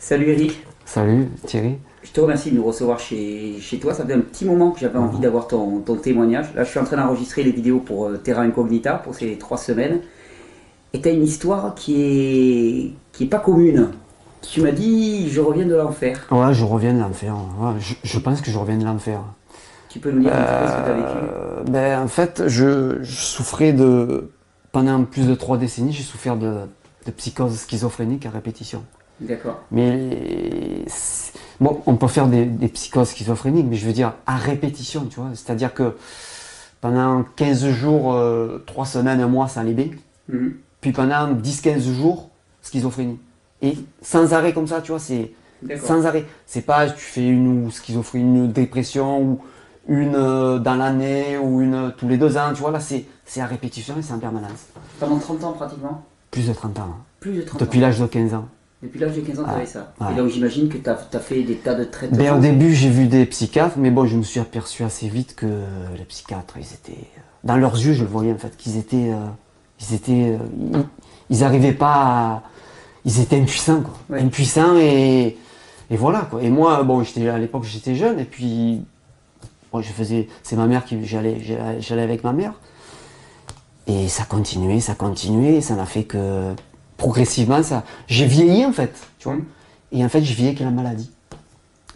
Salut Eric, Salut Thierry. je te remercie de nous recevoir chez toi. Ça fait un petit moment que j'avais envie d'avoir ton témoignage. Là, je suis en train d'enregistrer les vidéos pour Terra Incognita pour ces 3 semaines. Et tu as une histoire qui est pas commune. Tu m'as dit, je reviens de l'enfer. Ouais, je reviens de l'enfer. Ouais, je pense que je reviens de l'enfer. Tu peux nous dire un petit peu ce que tu as vécu? En fait, je souffrais de... Pendant plus de 3 décennies, j'ai souffert de psychose schizophrénique à répétition. D'accord. Mais... Bon, on peut faire des psychoses schizophréniques, mais je veux dire à répétition, tu vois. C'est-à-dire que pendant 15 jours, 3 semaines, un mois, ça allait bien. Mhm. Puis pendant 10-15 jours, schizophrénie. Et sans arrêt comme ça, tu vois, c'est D'accord. sans arrêt. C'est pas tu fais une schizophrénie, une dépression, ou une dans l'année, ou une tous les 2 ans, tu vois, là c'est à répétition et c'est en permanence. Pendant 30 ans pratiquement? Plus de 30 ans. Plus de 30 Depuis ans. l'âge de 15 ans. Depuis l'âge de 15 ans, tu avais ça. Ouais. Et donc j'imagine que tu as fait des tas de traitements. Au début, j'ai vu des psychiatres, mais bon, je me suis aperçu assez vite que les psychiatres, ils étaient... Dans leurs yeux, je le voyais en fait, qu'ils étaient... ils arrivaient pas à... Ils étaient impuissants, quoi. Ouais. Impuissants et voilà, quoi. Et moi, bon, à l'époque, j'étais jeune, et puis... Bon, c'est ma mère qui... J'allais avec ma mère. Et ça continuait, et ça n'a fait que... Progressivement, ça... J'ai vieilli, en fait, tu vois. Et en fait, j'ai vieilli avec la maladie.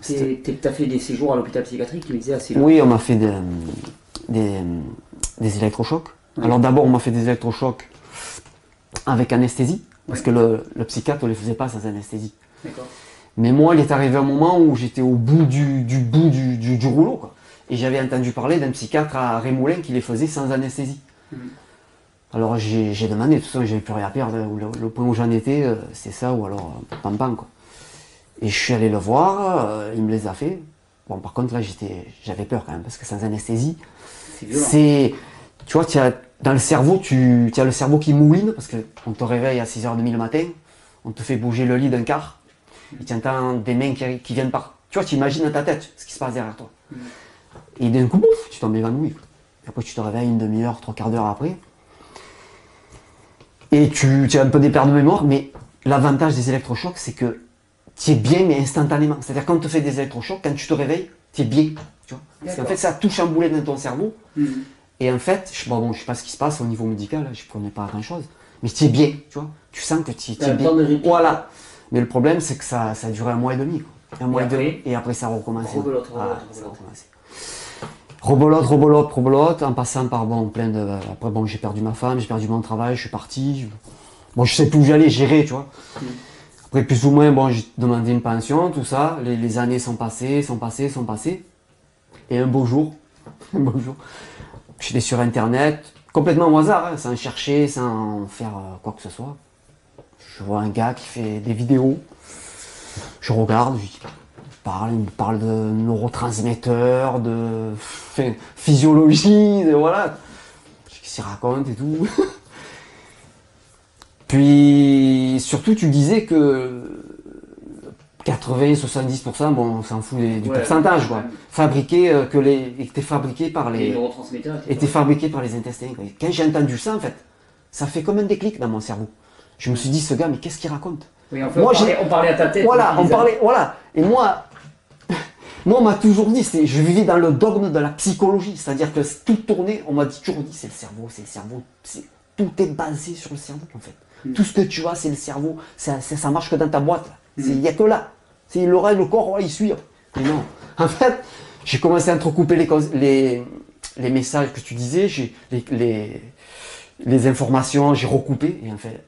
Tu as fait des séjours à l'hôpital psychiatrique, tu me disais assez long. Oui, on m'a fait des électrochocs. Oui. Alors d'abord, on m'a fait des électrochocs avec anesthésie, parce que le psychiatre ne les faisait pas sans anesthésie. D'accord. Mais moi, il est arrivé un moment où j'étais au bout du rouleau, quoi. Et j'avais entendu parler d'un psychiatre à Rémoulin qui les faisait sans anesthésie. Alors j'ai demandé, de toute façon, j'avais plus rien à perdre. Le point où j'en étais, c'est ça, ou alors pam pam, quoi. Et je suis allé le voir, il me les a fait. Bon, par contre, là, j'avais peur quand même, parce que sans anesthésie, C'est violent. tu vois, dans le cerveau, tu as le cerveau qui mouline, parce qu'on te réveille à 6h30 le matin, on te fait bouger le lit d'un quart, et tu entends des mains qui viennent par... Tu vois, tu imagines dans ta tête ce qui se passe derrière toi. Et d'un coup, bouf, tu tombes évanoui. Et après, tu te réveilles une demi-heure, 3/4 d'heure après. Et tu as un peu des pertes de mémoire, mais l'avantage des électrochocs, c'est que tu es bien, mais instantanément. C'est-à-dire, quand on te fait des électrochocs, quand tu te réveilles, tu es bien. Tu vois. Parce qu'en fait, ça a tout chamboulé dans ton cerveau. Et en fait, je sais pas ce qui se passe au niveau médical, je ne prenais pas grand-chose. Mais tu es bien, tu vois. Tu sens que tu es bien. Voilà. Mais le problème, c'est que ça a duré 1 mois et demi. Quoi. 1 mois et demi. Et après, ça a recommencé. Rebolote, en passant par plein de... Après, j'ai perdu ma femme, j'ai perdu mon travail, je suis parti. Bon, je sais plus où j'allais gérer, tu vois. Après, plus ou moins, j'ai demandé une pension, tout ça. Les années sont passées. Et un beau jour, j'étais sur Internet, complètement au hasard, hein, sans chercher, sans faire quoi que ce soit. Je vois un gars qui fait des vidéos. Je regarde, il me parle de neurotransmetteurs, de physiologie, voilà. Qu'est-ce qu'il raconte et tout. Puis, surtout, tu disais que 80-70%, bon, on s'en fout du pourcentage, quoi. Était fabriqué par les neurotransmetteurs était fabriqué par les intestins. Quoi. Quand j'ai entendu ça, en fait, ça fait comme un déclic dans mon cerveau. Je me suis dit, ce gars, mais qu'est-ce qu'il raconte? Oui, en fait, on parlait à ta tête. Voilà. Et moi, on m'a toujours dit, je vivais dans le dogme de la psychologie, c'est-à-dire que tout tournait, on m'a toujours dit, c'est le cerveau, tout est basé sur le cerveau, en fait. Tout ce que tu as, c'est le cerveau, ça marche que dans ta boîte, il n'y a que là. C'est le corps, il suit. Mais non. En fait, j'ai commencé à entrecouper les messages que tu disais, les informations, j'ai recoupé. Et en fait,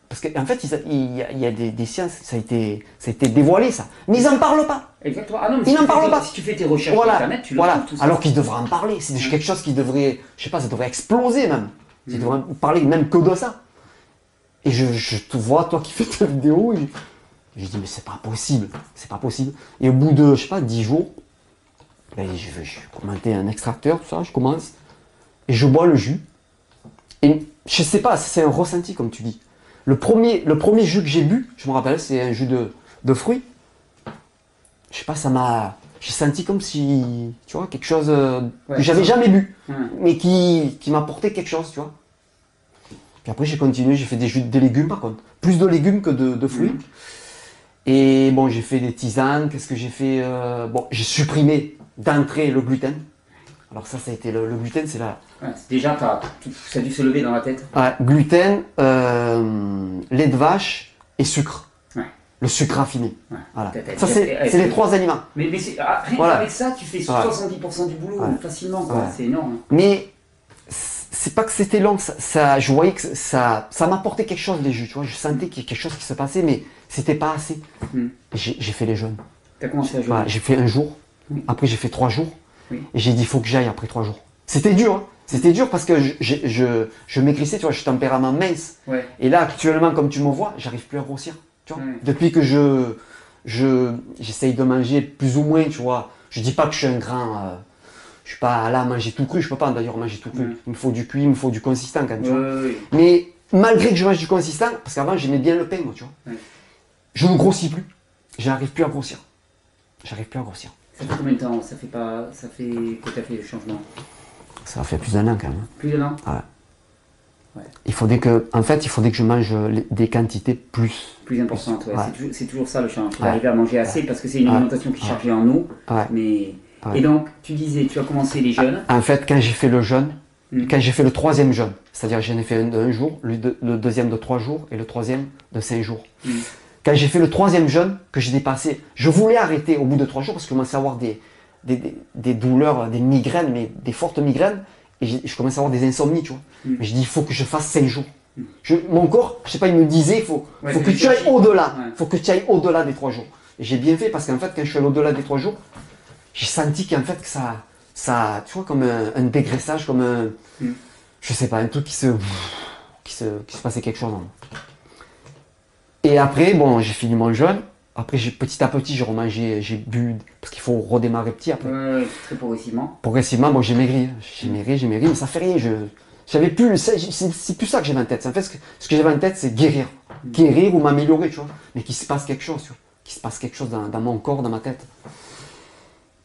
parce qu'en fait, il y a des sciences, ça a été dévoilé, ça. Mais ils n'en parlent pas. Exactement. Ah non, mais ils n'en parlent pas. Si tu fais tes recherches sur Internet, tu le trouves tout ça. Alors qu'ils devraient en parler. C'est quelque chose qui devrait, je sais pas, ça devrait exploser même. Ils devraient parler même que de ça. Et je te vois, toi qui fais ta vidéo, et je dis, mais c'est pas possible. Et au bout de, je sais pas, 10 jours, je commentais un extracteur, tout ça, je commence, et je bois le jus. Et je sais pas, c'est un ressenti, comme tu dis. Le premier jus que j'ai bu, je me rappelle, c'est un jus de fruits. Je sais pas, j'ai senti comme si, tu vois, quelque chose que j'avais jamais bu, mais qui m'apportait quelque chose, tu vois. Puis après, j'ai continué, j'ai fait des légumes par contre. Plus de légumes que de fruits. Et bon, j'ai fait des tisanes. Qu'est-ce que j'ai fait? Bon, j'ai supprimé d'entrée le gluten. Alors ça a été le gluten, c'est là. Ouais, déjà, ça a dû se lever dans la tête. Ouais, gluten, lait de vache et sucre. Ouais. Le sucre raffiné. Ouais. Voilà. T'as Ça, c'est les 3 aliments. Mais rien Voilà. qu'avec ça, tu fais 70% du boulot facilement. Ouais. C'est énorme. Mais c'est pas que c'était long, je voyais que ça m'apportait quelque chose les jus, tu vois. Je sentais qu'il y a quelque chose qui se passait, mais c'était pas assez. J'ai fait les jeûnes. T'as commencé à jouer. Voilà, j'ai fait 1 jour, après j'ai fait 3 jours, et j'ai dit il faut que j'aille après 3 jours. C'était dur, hein. C'était dur parce que je maigrissais, tu vois, je suis tempérament mince. Ouais. Et là, actuellement, comme tu me vois, j'arrive plus à grossir. Tu vois. Depuis que j'essaye de manger plus ou moins, tu vois. Je dis pas que je suis un grand. Je suis pas là à manger tout cru, je peux pas d'ailleurs manger tout cru. Il me faut du cuit, il me faut du consistant quand même. Tu vois. Mais malgré que je mange du consistant, parce qu'avant j'aimais bien le pain, moi, tu vois. Je ne grossis plus. J'arrive plus à grossir. J'arrive plus à grossir. Ça fait combien de temps ça fait que tu as fait le changement? Ça fait plus d'un an quand même. Plus d'un an? Ouais. Il faudrait que je mange des quantités plus importantes. Ouais. C'est toujours ça le change. Ouais. D'arriver à manger assez parce que c'est une alimentation qui est chargée en eau. Ouais. Et donc, tu disais, tu as commencé les jeûnes. En fait, quand j'ai fait le jeûne, quand j'ai fait le 3e jeûne, c'est-à-dire j'en ai fait un de 1 jour, le deuxième de 3 jours et le 3e de 5 jours. Quand j'ai fait le 3e jeûne, que j'ai dépassé, je voulais arrêter au bout de 3 jours parce que je commençais à avoir des douleurs, des migraines, mais des fortes migraines, et je commençais à avoir des insomnies, tu vois. Mais je dis, il faut que je fasse 5 jours. Mon corps, je sais pas, il me disait, il faut que tu ailles au-delà. Il faut que tu ailles au-delà des 3 jours. Et j'ai bien fait parce qu'en fait, quand je suis allé au-delà des 3 jours, j'ai senti qu'en fait, que ça, tu vois, comme un dégraissage, comme un, je sais pas, un truc qui se passait quelque chose. Et après, bon, j'ai fini mon jeûne. Après, petit à petit, j'ai remangé, j'ai bu, parce qu'il faut redémarrer petit après. Très progressivement. Progressivement, bon, j'ai maigri, mais ça fait rien. J'avais plus, c'est plus ça que j'avais en tête. En fait, ce que j'avais en tête, c'est guérir. Guérir ou m'améliorer, tu vois. Mais qu'il se passe quelque chose, tu vois. Qu'il se passe quelque chose dans mon corps, dans ma tête.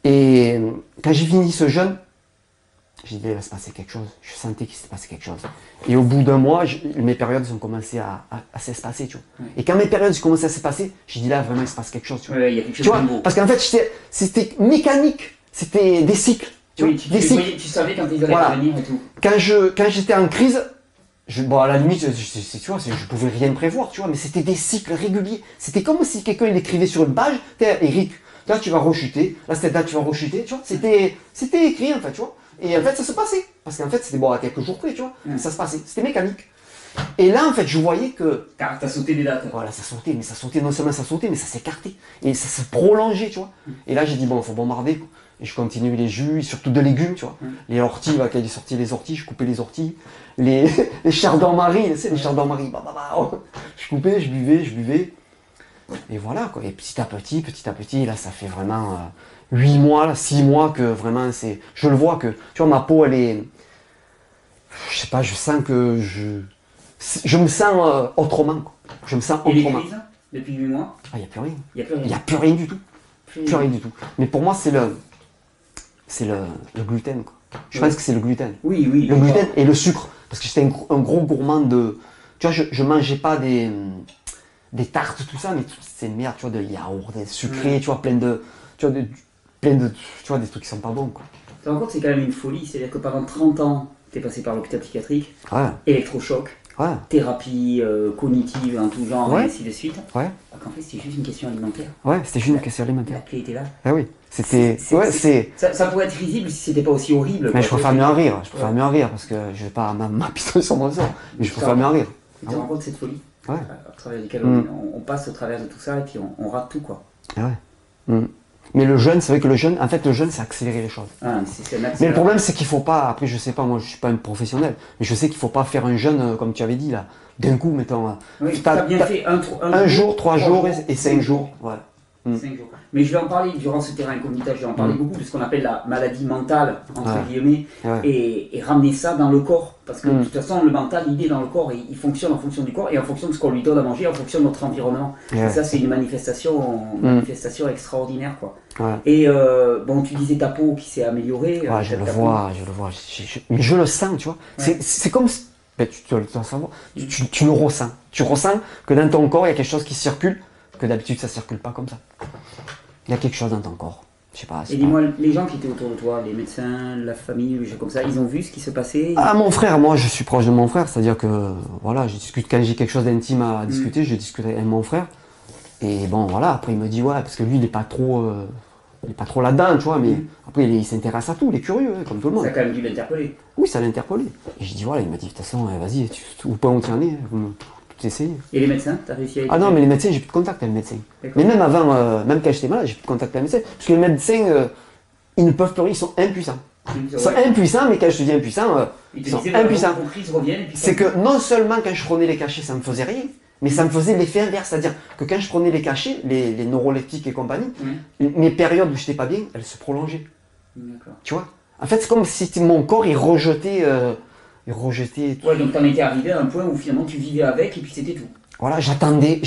Et quand j'ai fini ce jeûne, j'ai dit, il va se passer quelque chose. Je sentais qu'il s'est passé quelque chose. Et au bout d'un mois, mes périodes ont commencé à s'espacer, tu vois. Et quand mes périodes ont commencé à s'espacer, j'ai dit là, vraiment, il se passe quelque chose, tu vois. Il y a quelque chose de beau. Parce qu'en fait, c'était mécanique. C'était des cycles. Tu savais quand ils allaient venir et tout. Quand j'étais en crise, bon, à la limite, tu vois, je pouvais rien prévoir, tu vois, mais c'était des cycles réguliers. C'était comme si quelqu'un l'écrivait sur une page. Eric, là, tu vas rechuter. Là, cette date, tu vas rechuter, tu vois. C'était écrit, en fait, tu vois. Et en fait, ça se passait. Parce qu'en fait, c'était bon à quelques jours près, tu vois. Ça se passait. C'était mécanique. Et là, en fait, je voyais que. Car t'as sauté des dates. Voilà, ça sautait, mais ça sautait, non seulement ça sautait, mais ça s'écartait. Et ça se prolongeait, tu vois. Et là, j'ai dit, bon, il faut bombarder, quoi. Et je continue les jus, surtout de légumes, tu vois. Les orties, quand il est sorti les orties, je coupais les orties. Les chardons-marie, tu sais, les chardons-marie, je coupais, je buvais. Et voilà, quoi. Et petit à petit, là, ça fait vraiment 8 mois, là, 6 mois que vraiment c'est. Je le vois que, tu vois, ma peau, elle est. Je sais pas, je sens que je me sens autrement, quoi. Je me sens autrement. Et autrement. les depuis 8 mois? Ah, il n'y a plus rien. Il n'y a plus rien du tout. Plus rien du tout. Mais pour moi, c'est le gluten, quoi. Je pense que c'est le gluten. Oui. Le gluten et le sucre. Parce que j'étais un gros gourmand de. Tu vois, je mangeais pas des tartes, tout ça, mais c'est une merde, tu vois, de yaourt, des sucrés, tu vois, plein de. Tu vois, des trucs qui sont pas bons, quoi. Tu te rends compte, c'est quand même une folie. C'est-à-dire que pendant 30 ans, tu es passé par l'hôpital psychiatrique, électrochoc, thérapie cognitive en tout genre, et ainsi de suite. Ouais. Alors qu'en fait, c'était juste une question alimentaire. Ouais, c'était juste une question alimentaire. La clé était là. Ah oui. C'était. Ça pourrait être risible si c'était pas aussi horrible. Mais je préfère mieux en rire. Je préfère mieux en rire parce que je vais pas m'apitoyer sur mon sort. Mais je préfère mieux en rire. Tu te rends compte de cette folie à travers laquelle on passe au travers de tout ça et puis on rate tout, quoi. Ah ouais. Mais le jeûne, c'est vrai que le jeûne, c'est accélérer les choses. Mais le problème, c'est qu'il faut pas, après je sais pas, moi je suis pas un professionnel, mais je sais qu'il faut pas faire un jeûne, comme tu avais dit là, d'un coup, mettons. Oui, tu as bien fait un jour, 3 jours et 5 jours. Ouais. 5 jours. Mais je vais en parler durant ce terrain incognita, je vais en parler beaucoup de ce qu'on appelle la maladie mentale, entre guillemets, et ramener ça dans le corps. Parce que de toute façon, le mental, il est dans le corps, et il fonctionne en fonction du corps et en fonction de ce qu'on lui donne à manger, en fonction de notre environnement. Et ça, c'est une manifestation extraordinaire, quoi. Et bon, tu disais ta peau qui s'est améliorée. Je le vois. Mais je le sens, tu vois. C'est comme. Ben, tu le ressens. Tu le ressens. Tu ressens que dans ton corps, il y a quelque chose qui circule. que d'habitude ça circule pas comme ça. Il y a quelque chose dans ton corps. Je sais pas. Et dis-moi, les gens qui étaient autour de toi, les médecins, la famille, les gens comme ça, ils ont vu ce qui se passait? Ah, mon frère, moi je suis proche de mon frère, c'est-à-dire que voilà, je discute quand j'ai quelque chose d'intime à discuter, je discute avec mon frère. Et bon voilà, après il me dit ouais, parce que lui il est pas trop là-dedans, tu vois, mais après il s'intéresse à tout, il est curieux, comme tout le monde. Ça a quand même dû l'interpeller. Oui, ça l'a interpellé. Et je dis voilà, il m'a dit de toute façon, vas-y, au point où tu en es, tout essayer. Et les médecins, t'as réussi à Ah non, mais les médecins, j'ai plus de contact avec les médecins. Mais même avant, même quand j'étais malade, j'ai plus de contact avec les médecins. Parce que les médecins, ils ne peuvent plus rien, ils sont impuissants. Ils sont impuissants, mais quand je te dis impuissants, ils sont impuissants. C'est que non seulement quand je prenais les cachets, ça me faisait rien, mais ça me faisait l'effet inverse. C'est-à-dire que quand je prenais les cachets, les neuroleptiques et compagnie, mes périodes où j'étais pas bien, elles se prolongeaient. Tu vois? En fait, c'est comme si mon corps, il rejetait. Ouais, donc t'en étais arrivé à un point où finalement tu vivais avec et puis c'était tout. Voilà, j'attendais,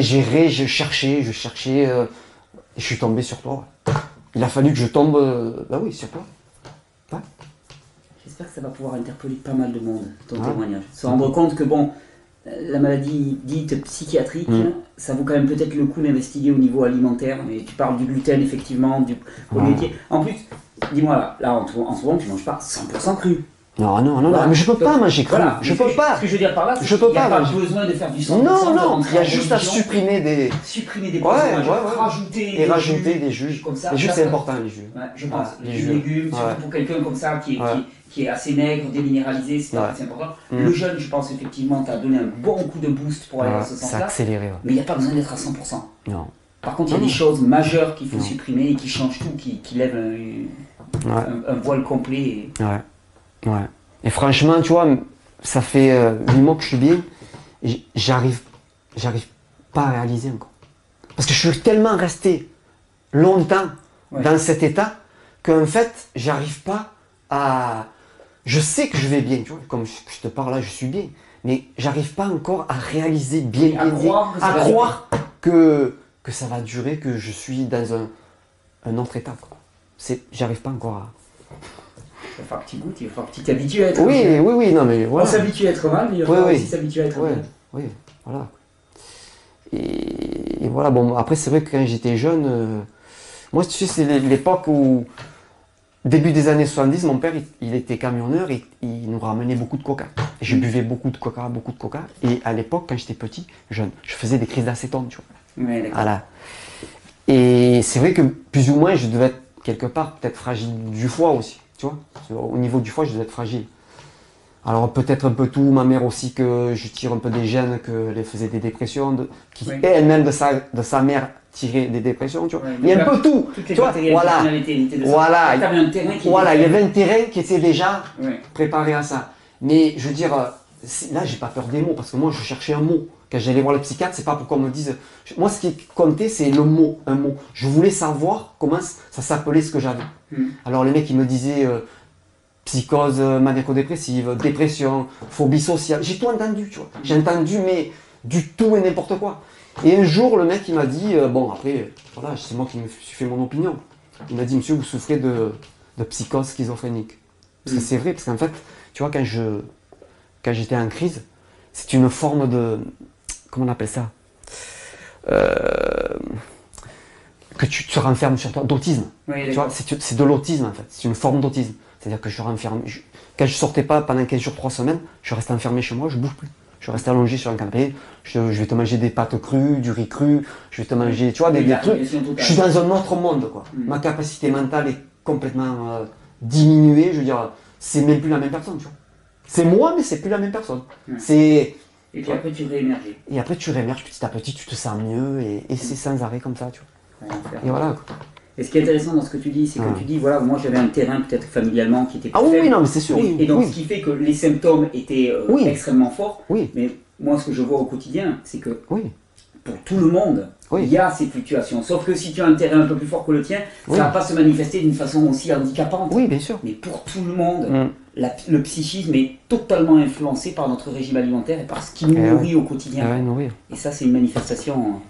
gérais, je cherchais, et je suis tombé sur toi. Ouais. Il a fallu que je tombe, bah oui, sur toi. Ouais. J'espère que ça va pouvoir interpeller pas mal de monde, ton témoignage. Se rendre compte que bon, la maladie dite psychiatrique, ça vaut quand même peut-être le coup d'investiguer au niveau alimentaire. Mais tu parles du gluten, effectivement, du polyéthier. En plus, dis-moi, là en ce moment, tu manges pas 100% cru. Non, mais je peux pas manger cru. Voilà, je peux pas. Ce que je veux dire par là, c'est qu'il n'y a pas besoin de faire du 100%. Non, il y a juste à supprimer des rajouter des jus. Comme ça, les jus, c'est important, les jus. Ouais, je pense. Les légumes, surtout pour quelqu'un comme ça qui est assez maigre, déminéralisé, c'est important. Le jeûne, je pense effectivement, t'as donné un bon coup de boost pour aller dans ce sens-là. Ça a accéléré. Mais il n'y a pas besoin d'être à 100%. Non. Par contre, il y a des choses majeures qu'il faut supprimer et qui changent tout, qui lèvent un voile complet. Ouais. Et franchement, tu vois, ça fait 8 mois que je suis bien et j'arrive pas à réaliser encore. Parce que je suis tellement resté longtemps dans cet état qu'en fait, j'arrive pas à... Je sais que je vais bien, tu vois, comme je te parle là, je suis bien. Mais j'arrive pas encore à réaliser à croire que ça va durer, que je suis dans un autre état. J'arrive pas encore à... Il va falloir que tu goûtes, il va falloir que tu t'habitues à être Oui, non mais voilà. On s'habitue à être mal, mais il va falloir aussi s'habituer à être bien. Oui, voilà. Et voilà, bon, après c'est vrai que quand j'étais jeune, moi tu sais, c'est l'époque où, début des années 70, mon père, il était camionneur et il nous ramenait beaucoup de coca. Et je buvais beaucoup de coca. Et à l'époque, quand j'étais petit, jeune, je faisais des crises d'acétone, tu vois. Ouais, d'accord. Voilà. Et c'est vrai que plus ou moins, je devais être quelque part peut-être fragile du foie aussi. Tu vois, au niveau du foie, je devais être fragile. Alors peut-être un peu tout, ma mère aussi, que je tire un peu des gènes, qu'elle faisait des dépressions, elle-même de sa mère tirait des dépressions, tu vois. Il y a un peu tout, tu vois, voilà, il y avait un terrain qui était déjà préparé à ça. Mais je veux dire, là j'ai pas peur des mots, parce que moi je cherchais un mot. Quand j'allais voir le psychiatre, c'est pas pour qu'on me dise... Moi ce qui comptait, c'est le mot, un mot. Je voulais savoir comment ça s'appelait ce que j'avais. Alors les mecs ils me disaient psychose maniaco-dépressive, dépression, phobie sociale. J'ai tout entendu, tu vois. J'ai entendu mais du tout et n'importe quoi. Et un jour le mec il m'a dit, bon après, voilà, c'est moi qui me suis fait mon opinion. Il m'a dit, monsieur, vous souffrez de psychose schizophrénique. Parce que c'est vrai, parce qu'en fait, tu vois, quand j'étais en crise, c'est une forme de... Comment on appelle ça, que tu te renfermes sur toi, d'autisme. Tu vois, c'est de l'autisme en fait, c'est une forme d'autisme. C'est-à-dire que je renferme. Quand je sortais pas pendant 15 jours, 3 semaines, je restais enfermé chez moi, je bouge plus. Je reste allongé sur un canapé, je vais te manger des pâtes crues, du riz cru, je vais te manger, tu vois, des trucs. Je suis dans un autre monde, quoi. Ma capacité mentale est complètement diminuée, je veux dire, c'est même plus la même personne, tu vois. C'est moi, mais c'est plus la même personne. Et puis après tu réémerges. Et après tu réémerges petit à petit, tu te sens mieux et c'est sans arrêt comme ça, tu vois. Et voilà, quoi. Et ce qui est intéressant dans ce que tu dis, c'est que tu dis, voilà, moi j'avais un terrain peut-être familialement qui était faible. Oui, non, mais c'est sûr. Et donc ce qui fait que les symptômes étaient extrêmement forts. Mais moi ce que je vois au quotidien, c'est que pour tout le monde, il y a ces fluctuations. Sauf que si tu as un terrain un peu plus fort que le tien, ça ne va pas se manifester d'une façon aussi handicapante. Oui, bien sûr. Mais pour tout le monde, le psychisme est totalement influencé par notre régime alimentaire et par ce qui nous nourrit au quotidien. Et ça, c'est une manifestation.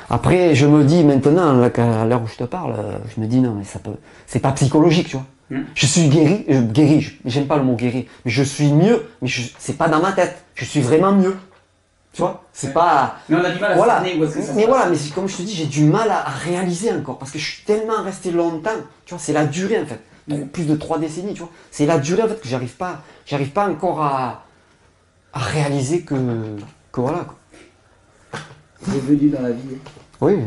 Après, je me dis maintenant, à l'heure où je te parle, je me dis non, mais ça peut. C'est pas psychologique, tu vois. Je suis guéri, j'aime pas le mot guéri, mais je suis mieux, mais c'est pas dans ma tête. Je suis vraiment mieux. Tu vois, c'est pas. Mais on a du mal à Voilà. cerner où est-ce que ça se Mais passe. voilà, mais comme je te dis, j'ai du mal à réaliser encore parce que je suis tellement resté longtemps. Tu vois, c'est la durée en fait. Plus de 3 décennies, tu vois. C'est la durée en fait que j'arrive pas encore à réaliser que voilà. Quoi. Bienvenue dans la vie. Oui.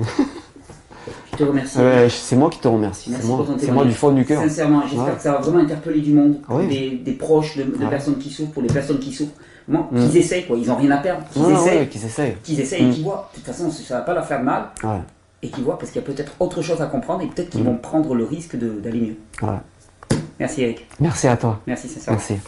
Je te remercie. C'est moi qui te remercie. Merci C'est pour ton moi témoignage. du fond du cœur. Sincèrement, j'espère que ça va vraiment interpeller du monde, Oui. des proches de Ouais. personnes qui souffrent, pour les personnes qui souffrent. Qu'ils essayent, quoi. Ils n'ont rien à perdre. Qu'ils essayent. Qu'ils essayent et qu'ils voient. De toute façon, ça ne va pas leur faire de mal. Ouais. Et qu'ils voient parce qu'il y a peut-être autre chose à comprendre et peut-être qu'ils vont prendre le risque d'aller mieux. Ouais. Merci Eric. Merci à toi. Merci sincèrement. Merci.